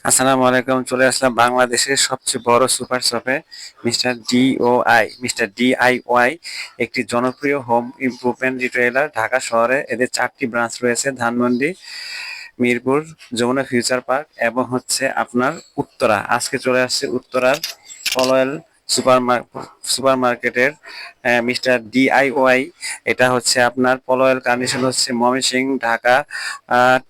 আসসালামু আলাইকুম। চলে আসলাম বাংলাদেশের সবচেয়ে বড় সুপার শপে মিস্টার ডিআইওয়াই একটি জনপ্রিয় হোম ইমপ্রুভমেন্ট রিটেইলার। ঢাকা শহরে এদের 4টি ব্রাঞ্চ রয়েছে: ধানমন্ডি, মিরপুর, যমুনা ফিউচার পার্ক এবং হচ্ছে আপনার উত্তরা। আজকে চলে আসছে উত্তরার পলয়েল সুপার সুপার মার্কেটের মিস্টার ডিআইওয়াই। এটা হচ্ছে আপনার পলয়েল কন্ডিশন হচ্ছে ময়মনসিংহ ঢাকা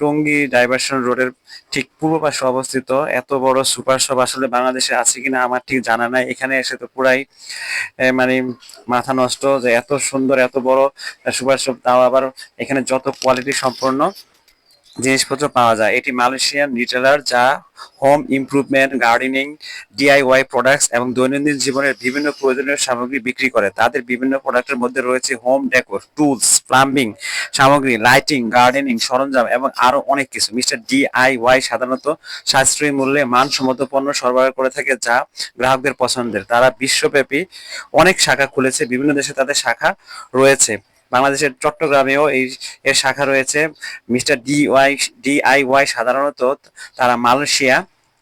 টঙ্গী ডাইভারশন রোডের ঠিক পূর্ব পাশে অবস্থিত। এত বড় সুপার শপ আসলে বাংলাদেশে আছে কিনা আমার ঠিক জানা নাই। এখানে এসে তো পুরাই মানে মাথা নষ্ট যে এত সুন্দর এত বড় সুপার শপ, তাও আবার এখানে যত কোয়ালিটি সম্পন্ন জিনিসপত্র পাওয়া যায়। এটি মালয়েশিয়ান রিটেলার যা home improvement, gardening, DIY products এবং দৈনন্দিন জীবনের বিভিন্ন প্রয়োজনীয় সামগ্রী বিক্রি করে। তাদের বিভিন্ন প্রোডাক্টের মধ্যে রয়েছে হোম ডেকোর, টুলস, প্লাম্বিং সামগ্রী, লাইটিং, গার্ডেনিং সরঞ্জাম এবং আরো অনেক কিছু। মিস্টার ডিআইওয়াই সাধারণত সাশ্রয়ী মূল্যে মানসম্মত পণ্য সরবরাহ করে থাকে যা গ্রাহকদের পছন্দের। তারা বিশ্বব্যাপী অনেক শাখা খুলেছে, বিভিন্ন দেশে তাদের শাখা রয়েছে। বাংলাদেশের চট্টগ্রামেও এর শাখা রয়েছে। মিস্টার ডিআইওয়াই সাধারণত তারা মালয়েশিয়া,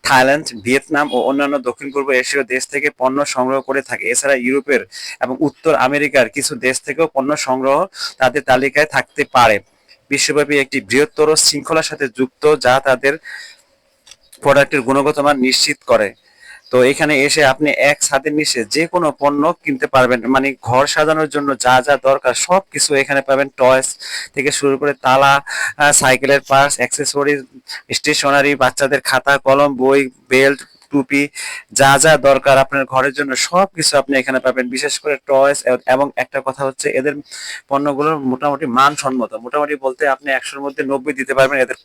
থাইল্যান্ড, ভিয়েতনাম ও অন্যান্য দক্ষিণ পূর্ব এশীয় দেশ থেকে পণ্য সংগ্রহ করে থাকে। এছাড়া ইউরোপের এবং উত্তর আমেরিকার কিছু দেশ থেকেও পণ্য সংগ্রহ তাদের তালিকায় থাকতে পারে। বিশ্বব্যাপী একটি বৃহত্তর শৃঙ্খলার সাথে যুক্ত যা তাদের প্রোডাক্টের গুণগত মান নিশ্চিত করে। তো এখানে এসে আপনি এক ছাদের নিচে যে কোনো পণ্য কিনতে পারবেন, মানে ঘর সাজানোর জন্য যা যা দরকার সব কিছু এখানে পাবেন। টয়স থেকে শুরু করে তালা, সাইকেলের পার্টস, অ্যাক্সেসরিজ, স্টেশনারি, বাচ্চাদের খাতা কলম, বই, বেল্ট, টুপি, যা যা দরকার আপনার ঘরের জন্য সব কিছু আপনি এখানে পাবেন। বিশেষ করে টয়স। এবং একটা কথা হচ্ছে এদের পণ্যগুলোর মোটামুটি মানসম্মত। মোটামুটি বলতে আপনি 100-র মধ্যে 90 দিতে পারবেন এদের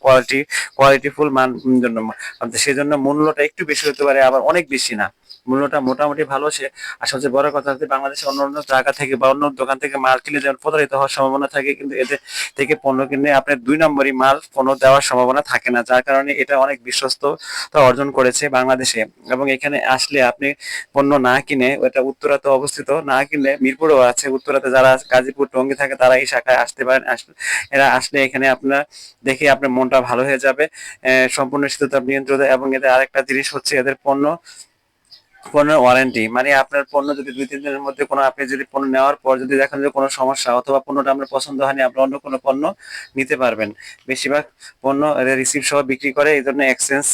কোয়ালিটিফুল মান জন্য। সেই জন্য মূল্যটা একটু বেশি হতে পারে, আবার অনেক বেশি না, মূল্যটা মোটামুটি ভালো। সে আর সবচেয়ে বড় কথা হচ্ছে বাংলাদেশে অন্য অন্য জায়গা থেকে বা অন্য দোকান থেকে মাল কিনে যেমন প্রতারিত হওয়ার সম্ভাবনা থাকে, কিন্তু এদের থেকে পণ্য কিনে আপনার 2 নম্বরই মাল পণ্য দেওয়ার সম্ভাবনা থাকে না, যার কারণে এটা অনেক বিশ্বস্ততা অর্জন করেছে বাংলাদেশে। এবং এখানে আসলে আপনি পণ্য না কিনে, এটা উত্তরাতে অবস্থিত, না কিনলে মিরপুরেও আছে। উত্তরাতে যারা গাজীপুর টঙ্গী থাকে তারা এই শাখায় আসতে পারেন। এরা আসলে এখানে আপনার দেখে আপনার মনটা ভালো হয়ে যাবে। সম্পূর্ণ শীততাপ নিয়ন্ত্রিত। এবং এদের আরেকটা জিনিস হচ্ছে এদের পণ্যের ওয়ারেন্টি, মানে আপনার পণ্য যদি 2-3 দিনের মধ্যে আপনি যদি পণ্য নেওয়ার পর যদি দেখেন যে কোনো সমস্যা অথবা পণ্যটা আপনার পছন্দ হয়নি, আপনি অন্য কোনো পণ্য নিতে পারবেন। বেশিরভাগ পণ্য এদের রিসিভ সহ বিক্রি করে, এই জন্য এক্সচেঞ্জ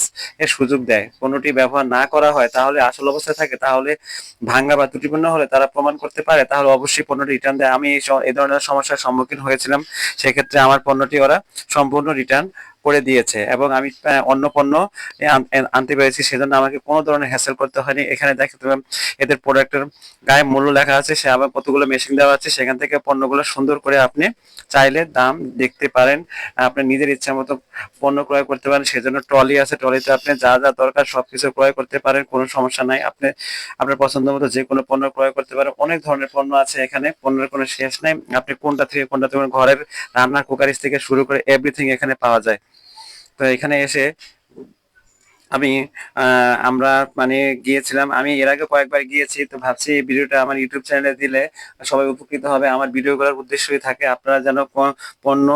এর সুযোগ দেয়। পণ্যটি ব্যবহার না করা হয় তাহলে আসল অবস্থায় থাকে, তাহলে ভাঙা বা ত্রুটিপূর্ণ হলে তারা প্রমাণ করতে পারে, তাহলে অবশ্যই পণ্যটি রিটার্ন দেয়। আমি এই ধরনের সমস্যার সম্মুখীন হয়েছিলাম, সেক্ষেত্রে আমার পণ্যটি ওরা সম্পূর্ণ রিটার্ন করে দিয়েছে এবং আমি অন্য পণ্য আনতে পেরেছি, সেজন্য আমাকে কোনো ধরনের হ্যাসেল করতে হয়নি। এখানে দেখতে পাবেন এদের প্রোডাক্টের গায়ে মূল্য লেখা আছে, সে আবার কতগুলো মেশিন দেওয়া আছে, সেখান থেকে পণ্যগুলো সুন্দর করে আপনি চাইলে দাম দেখতে পারেন, আপনি নিজের ইচ্ছা মতো পণ্য ক্রয় করতে পারেন। সেজন্য ট্রলি আছে, ট্রলিতে আপনি যা যা দরকার সবকিছু ক্রয় করতে পারেন, কোনো সমস্যা নাই। আপনি আপনার পছন্দ মতো যে কোনো পণ্য ক্রয় করতে পারেন। অনেক ধরনের পণ্য আছে এখানে, পণ্যের কোনো শেষ নেই। আপনি কোনটা থেকে কোনটা থেকে ঘরের রান্নার কুকারিজ থেকে শুরু করে এভরিথিং এখানে পাওয়া যায়। তো এখানে এসে আমি আমরা মানে গিয়েছিলাম, আমি এর আগে কয়েকবার গিয়েছি। তো ভাবছি এই ভিডিওটা আমার ইউটিউব চ্যানেলে দিলে সবাই উপকৃত হবে। আমার ভিডিওগুলোর উদ্দেশ্যই থাকে আপনারা যেন পণ্য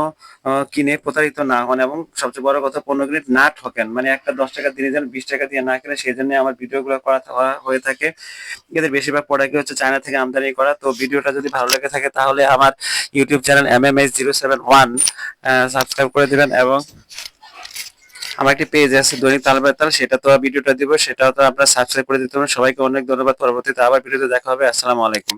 কিনে প্রতারিত না হন, এবং সবচেয়ে বড় কথা পণ্য কিনে না ঠকেন। মানে একটা 10 টাকা দিনে যেন 20 টাকা দিয়ে না কিনে, সেই জন্য আমার ভিডিওগুলো করা হয়ে থাকে। এদের বেশিরভাগ প্রোডাক্টই হচ্ছে চায়না থেকে আমদানি করা। তো ভিডিওটা যদি ভালো লেগে থাকে তাহলে আমার ইউটিউব চ্যানেল MMH071 সাবস্ক্রাইব করে দিবেন। এবং আমার একটি পেজ আছে দৈনিক তাল বেতাল, সেটা তো ভিডিওটা দিব, সেটাও তো আপনারা সাবস্ক্রাইব করে দিতে পারেন। সবাইকে অনেক ধন্যবাদ। পরবর্তীতে আবার ভিডিওতে দেখা হবে। আসসালামু আলাইকুম।